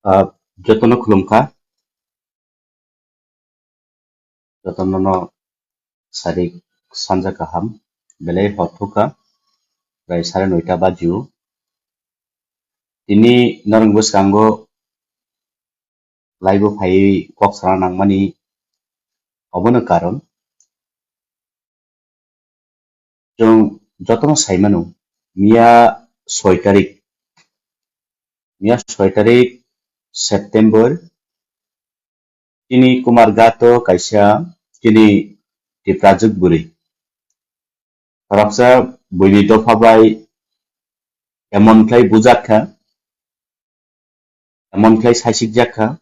Jotono khulumkha, jotono no sarik sanja kaham, belai hothuka, rai sare noita bajiu. Ini norong boskango laibo phai kok sarang nangmani obono karon, jong jotono saimanu, mia 6 tarik, September, ini kumargato kaisa, kini di prajuk buri. Harapsa buini dofabai emon klai bujakha, emon klai saisik jakha,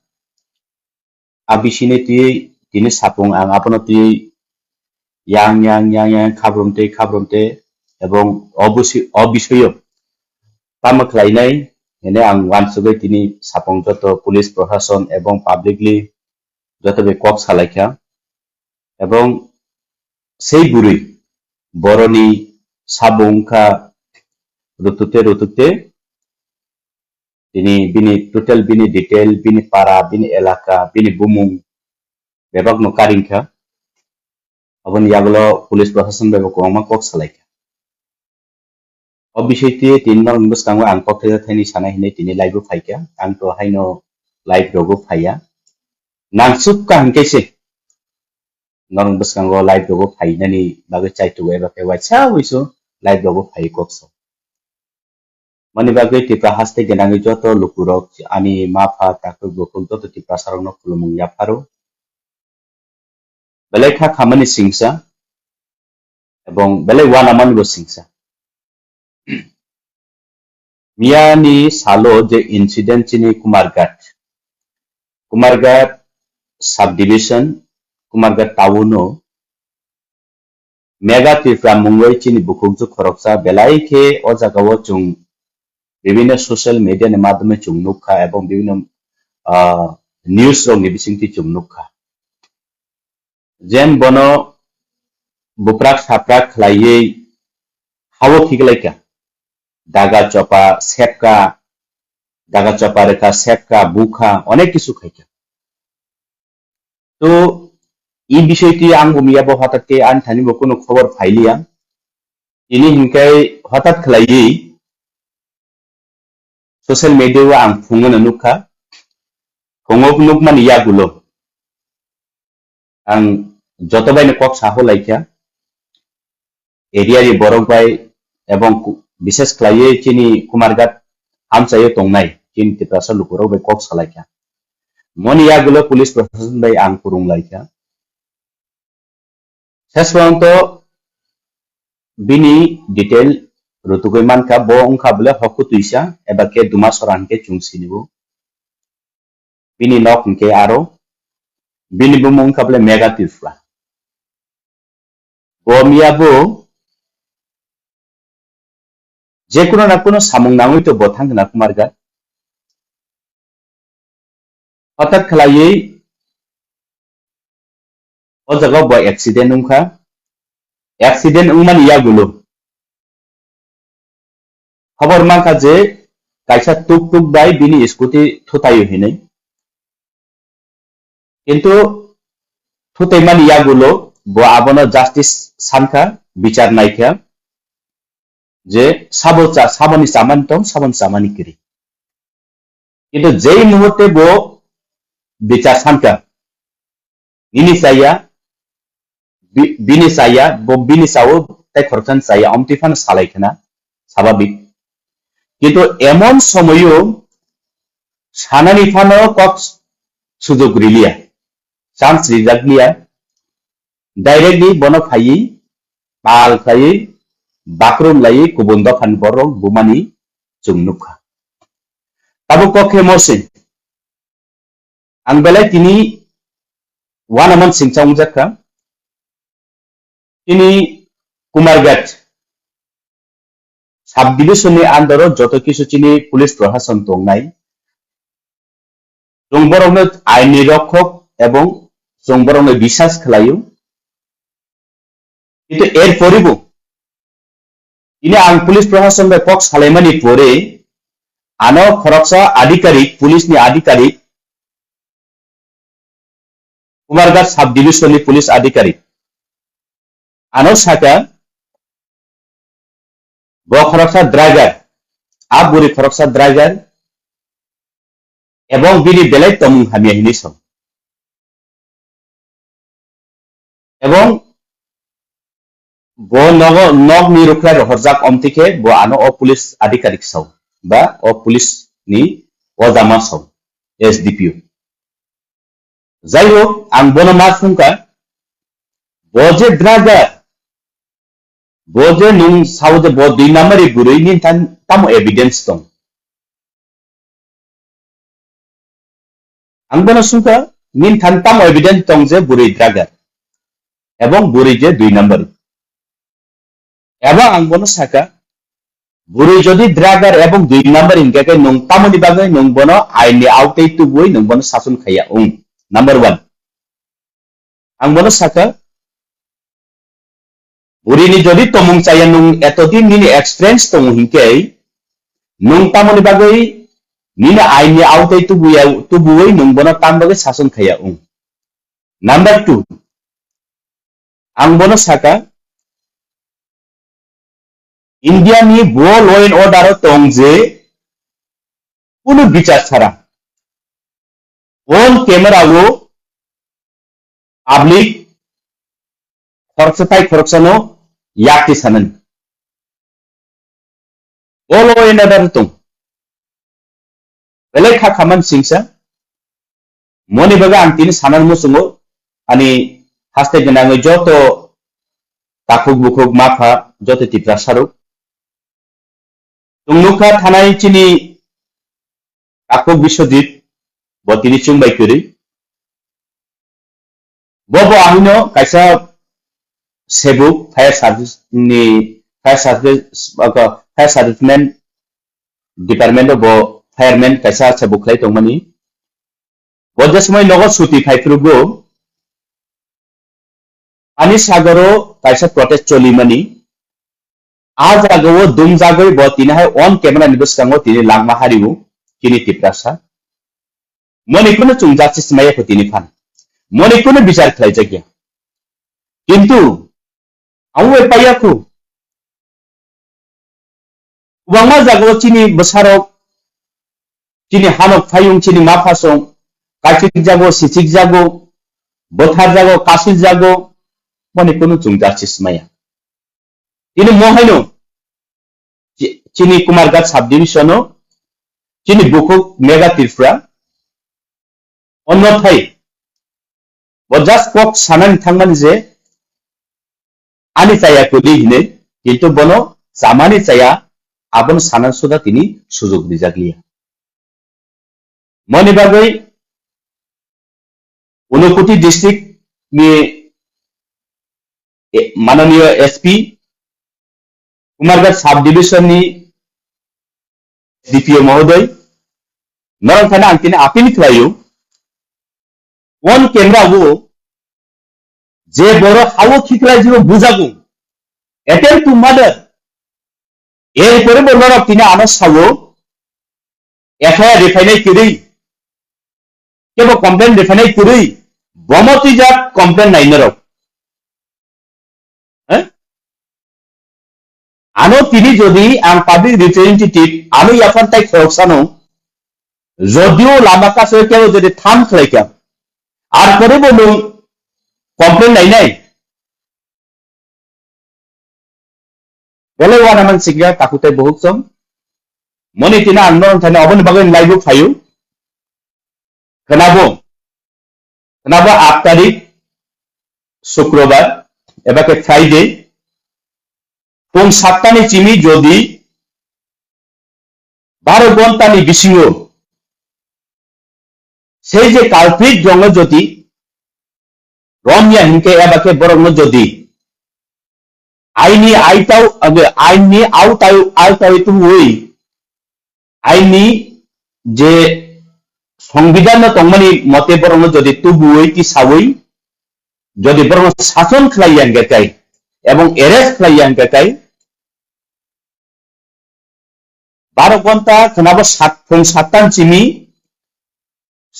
abisine tini sapung ang apono yang khabromte ebong obishoyo tama khlainai ene ang wansugai tini sapung joto police prohason ebong publicly joto be kok salaikha ebong sei buri boroni sabungkha rutute bini total bini detail bini para bini elaka bini bumung bebak no karingkha abon yagulo police prohason bebo koma kok salaikha obishoyti tinno buskango ang kok thani sana hine tini live phaikha ang to haino live rogo phaya nangsuk ka hangkese norong buskango live rogo phainani bagai chaitu eba ke wacha wiso live rogo phai kokso mani bagai tipra haste genangi joto lukurok ani mafa takuk gokul joto tipra sarongno khulumung yaparo belai kha khamani singsa ebong belai wanaman go singsa Miani salo je incident chini Kumargat subdivision, Kumargat tawuno, mega tifra mungwai chini bukukju khoroksa belai ke o jagawo chung bibhinno social media ni madhyame chung nukha ebong bibhinno news rok ni bisingti chung nukha jen bono buprak saprak khlaiye hawo thiglaika daga chopa reka sepka buka অনেক কিছু খাইকা তো এই বিষয়টি আং বুমিয়াবো হঠাৎ কে আন থানিবো কোনো খবর ফাইলিয়া ইনি হিনকাই হঠাৎ খলাইই সোশ্যাল মিডিয়া আং ফুঙ্গনা নুখা ফঙ্গক নুকমান ইয়াগুলো আং যতবাইনে কক সাহো লাইকা এরিয়ারি বরকবাই এবং বিশেষ ক্লাইয়ে চিনি কুমারঘাট হামসায়ে তংনাই চিনি তিপ্রাসা লুকুরাও বে কক সালাইকা মনি ইয়াগুলো পুলিশ প্রশাসন বাই আং কুরুং লাইকা শেষ পর্যন্ত বিনি ডিটেল রুতুগৈ মানকা ব অংখা বলে হকু তুইসা এবা কে দুমা সরানকে চুংসিনিবো বিনি নক কে আরো বিনি বুম অংখা বলে মেগা তিফরা ব মিয়াবো যে কোনো না কোনো সামুং নাঙই তো বথাং না কুমারঘাট হঠাৎ খেলাইয়ে ও জায়গায় বয় অ্যাক্সিডেন্ট উমান ইয়াগুলো খবর মাখা যে কাইসা টুক বাই বিনি স্কুটি থুতাই হইনে কিন্তু থুতাইমান ইয়াগুলো ব আবনো জাস্টিস সানখা বিচার নাইখা যে সাবনি চামান টং সাবন চামানি কিরি কিন্তু যেই মুহূর্তে বো বিচার সানকা বিনি চাইয়া বো বিনি চাও তাই খরচান চাইয়া অমতিফান সালাইখানা স্বাভাবিক কিন্তু এমন সময়ও সানানি ফানো কক সুযোগ রিলিয়া চান্স রিজাগলিয়া ডাইরেক্টলি বন ফাইyi পাল খাই bakrum lai kubun dofan borong bumani jumnukha tabu kokhe mosin ang belai tini wanaman singchang jakha tini kumargat subdivision ni andaro joto kisu chini police prohason tongnai jongborong aini rokhok ebong jongborong bisas khlayo কিন্তু এর পরিবো ini ang police prohason by Fox Halemani pore ano khoroksa adhikarik police ni adhikarik Kumargat sub division ni police adhikarik ano saka bo khoroksa driver aburi khoroksa driver ebong bini belai tomung hamia hini som ebong bo nog ni rukla rohorjak omtike bo ano o police adhikarik saw ba o police ni o dama saw SDPO jaihok ang bono masungka bo je driver bo je nung saw je bo 2 number e burui ni tan tamo evidence tong ang bono sungka nin tan tamo evidence tong je burui driver ebong burui je 2 number এবং ang bono saka burui jodi driver এবং 2 number ingke nung tamoni bagai nung bono aini autai tubui nung bono sasun khaya number 1 ang bono saka buri ni jodi tomung chaya nung etodin ni experience tong hingke nung tamoni bagai nina aini autai tubui nung bono tam bagai sasun khaya number 2 ang bono saka India ni bo law and order tong je কোনো বিচার ছাড়া on camera wo public খরচতাই খরচনো yakti sanan bo law and order tong belai kha khaman singsa moni baga antini sanan musungo ani haste genango joto takuk bukuk mafa joto tiprasaro Tungnuka thanai chini Takuk Biswadip botini chungbai kuri bobo ahino kaisa sebuk fire serviceman department bo fireman kaisa sebuk lai tongmani boja samay nogo suti phaiprugo ani sagaro kaisa protest cholimani आज आगो दुम जागोय bo tinai on camera ni buskango tini langma hariu kini tiprasa moni kuno chungja chismaya ko tini phan moni kuno bichar khlai jagya kintu awe payaku wangma jago chini besarok chini hanok phayung chini mafasong kachik jago sichik jago bothar jago kasil jago moni kuno chungja chismaya ini mohaino chini Kumargat subdivision chini bukuk mega tirfra onno thai bojas kok sanan thangman je ani chaya kodi hine kintu bono samani chaya abon sanan suda tini sujog dijaglia moni bagoi Unakoti district ni mananiya SP Kumargat subdivision ni DPO Mahoday Norang Thana Antine apil khlayu on camera wo je boro hawo khikla jibo bujagu attempt to murder er pore bolor tina ana sawo FIR refinai kiri kebo complaint refinai kiri bomoti jat complaint nai narok ano tini jodi ang public representative ano yafar tai khoroksano jodio lamaka soy kebo jodi tham khlaika ar pore bolu complaint nai bole wana man sigya takutai bahuk som moni tina andon thane obon bagen live phayu kenabo 8 তারিখ শুক্রবার এবাকে Friday কোন 7টানি চিমি যদি 12 ঘন্টানি বিসিও সেই যে culprit জঙ্গ যদি রমিয়া হিনকে এবাকে বরং যদি আইনি আওতায় তো ওই আইনি যে সংবিধান তংমানি মতে বরং যদি তুবুই কি সাবই যদি বরং শাসন খাইয়ান গেকাই এবং এরেস্ট খাইয়ান গেকাই 12 ঘন্টা কেনাবো ফুং 7টান চিনি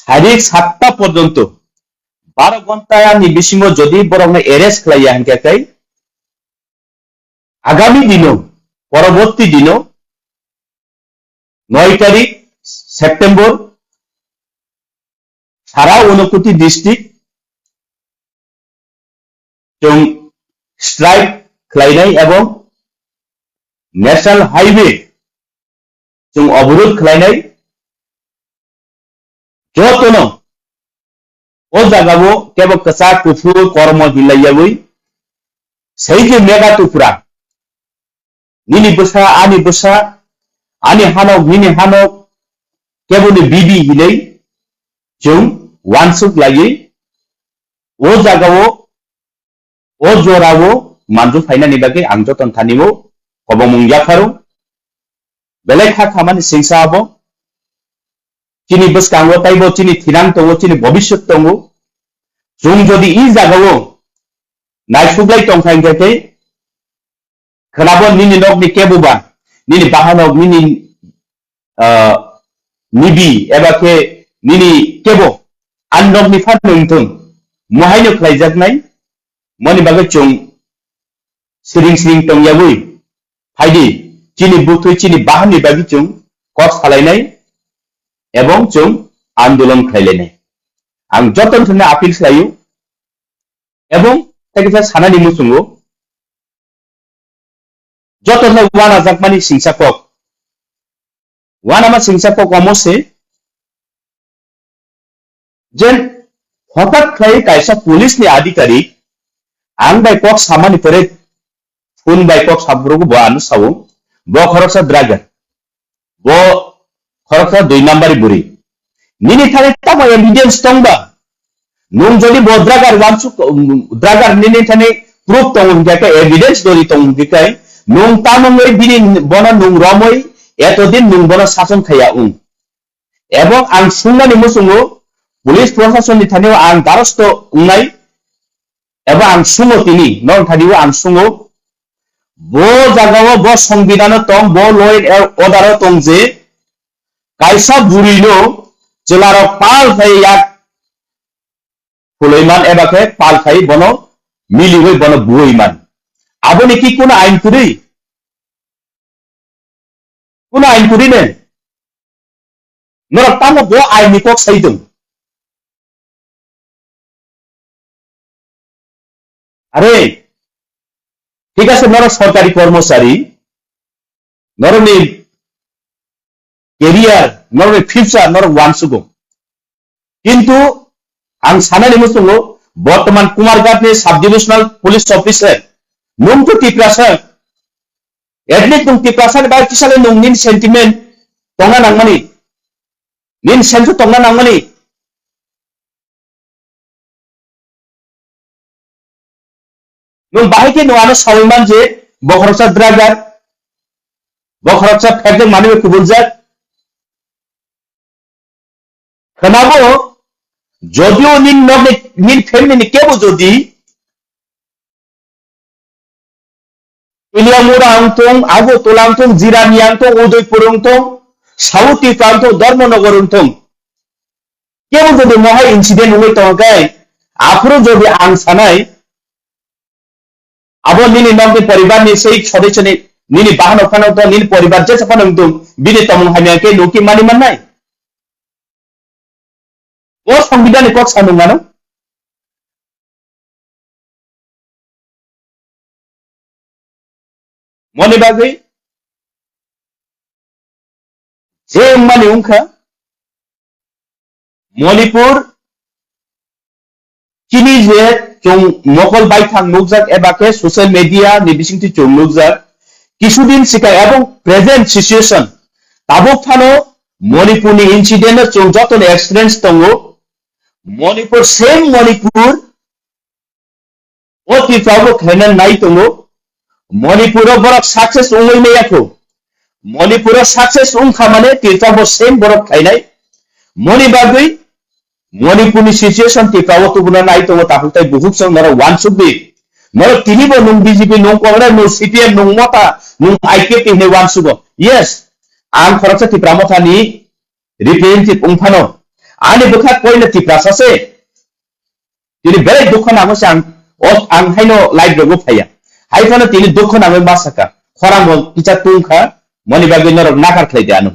শারীরিক 7টা পর্যন্ত 12 ঘন্টাनि बिसिङाव যদি বরং এরেস্ট খালাইয়া হানকাই আগামী দিনও পরবর্তী দিনও 9 তারিখ সেপ্টেম্বর সারা 29 ডিস্ট্রিক্ট जों स्ट्राइक खालायनाय এবং ন্যাশনাল হাইওয়ে जों অবরোধ খালাयनाय যতনো ও জায়গাও কেবল কসা কুফুর কর্ম হিলাইয়াবই সেই যে মেগা টুকরা নিনি বসা আনি হানক নিনি হানক কেবল বিবি হিলাই जों वानसुक लायै ও জায়গাও ও জরাও মানজু ফাইনানি বাগে আং যতন থানিও কবমুং জাফারু বেলেখা খামানি সিংসাবো চিনি বসকাঙ্গো তাইবো চিনি থিরাং তঙ্গো চিনি ভবিষ্যৎ তঙ্গো जों যদি ই জায়গাও নাইসুগলাই টংখাইনকে খনাবো নিনি নকনি কেবুবা নিনি বাহানক নিনি নিবি এবাকে নিনি কেবো আননকনি ফাননथों মহাইनो খাইজাকনাই मनि बागै जों सिरिं टंयाबुई फाइदि चिनि बुथुई चिनि बाहानि बागै जों कस खालायनाय एवं जों आंदोलन खालायनाय आं जतन थुना आपिल खालायो एवं ताकिसा सानानि मुसुंगो जतन वाना जाकमानि सिंसापक अमसे जेन हठात खाय कायसा पुलिसनि अधिकारी आं बाय कक सामानि परे फुन बाय कक साब्रुगु बो आनु सावो बो खरसा ड्रागर बो खरसा 2 नम्बरनि बुरि निनि थाने तामा एविडेंस दंबा नुं जदि बो ड्रागर वानसु ड्रागर निनि थाने प्रूफ दं जाके एविडेंस दरि दं दिखाय नुं तामंगै बिनि बना नुं रमै एतदिन नुं बना शासन खाया एवं आं सुंनानि मुसुंगो पुलिस प्रशासननि थानेयाव आं दारस्थ उंनाय एबा आं सुङो तिनि नन थादिव आं सुङो बो जागाव बो संविधान तंग बो लॉ एंड ऑर्डर तंग जे कायसा बुरिनो जिलार पाल थाय याक फुलैमान एबा के पाल थाय बनो मिलि होय बनो बुइमान आबनि की कोन आइन कुरि ने नर ताम बो आइनि कक साइदों अरे ठीक है नर सरकारी कर्मचारी नरनि केरियर नरनि फ्यूचर नर वानसुगो किंतु आं सानानि मुसुंगो बर्तमान कुमारघाटनि सब डिविजनल पुलिस ऑफिसर नुं तो टिप्रासर एटलिस्ट नुं टिप्रासर बा किसाले नुं निन सेंटिमेंट तंगा नांगमानि निन सेंस तंगा नांगमानि नुं बाहायके नवानो सावैमान जे बखरसा ड्राइवर बखरसा फेकजों मानिबे कुबुलजाक खनाबो जदिओ निन फैमिली केबो जदि इलियामुरा आंतों आगो तोलांतों जिरानी आंतों उदयपुर आंतों साउथी प्रांतों धर्मनगर आंतों केबो जदि महाय इंसिडेंट हुए तंगाय आफरो जदि आं सानाय आबो निनि नंगनि परिवार नि सेई सदस्य नि निनि बाहन फानो तो निनि परिवार जे सफान दं बिनि तमं हानिया के नोकि मानि माननाय ओ संविधान कक सानुंगानो मनि बागै जे मानि उंखा मणिपुर चिनि जे जों मकल बायथां नुकजाक एबा के सोशल मीडिया नि बिसिंथि जों नुकजाक किछुदिन सिगां एबं प्रेजेंट सिचुएशन ताबुक थानो मणिपुरनि इन्सिडेंट जों जतन एक्सपीरियंस दंगो मणिपुर सेम मणिपुर ओ तिफ्रावबो खायना नाय दंगो मणिपुर बरक सक्सेस उंगै नयाखौ मणिपुर सक्सेस उंखा माने तिफ्रावबो सेम बरक खायनाय मणि बागै मणिपुरनि सिचुएशन तिफ्रावो तुबुना नाय दंगो ताबुकताय बहुत सं नर वान सुबि नर तिनिबो नुं बीजेपी नुं कांग्रेस नुं सीपीएम नुं मता नुं आईकेपी ने वान सुबो yes ang khoroksa tipra mothani representative ungphano ani bukha koina tipra sase tini berai dukho namo sang ang haino live rogo phaya haifano tini dukho namo masaka khorang bol kicha tungkha moni bagi norok nakar khlai anu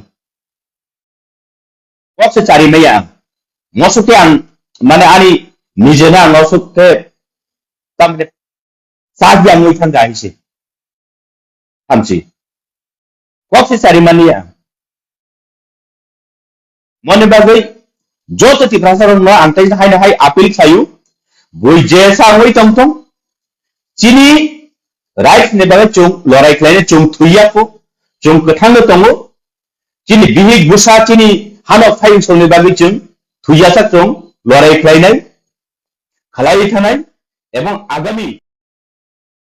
wakse cari maya ngosukte ang mane ani nijena ngosukte tamne sajya ngoi thanga hise hamsi wakse cari mania moni bagi joto ti prasaron no antai haina hai apil sayu bui jesa ngoi tongtong chini right ne baga chung lorai kleine chung thuya ko chung kathang tongo chini bihik busa chini hano phai sone bagi chung thuya sa chung lorai kleine khalai thanai এবং আগামী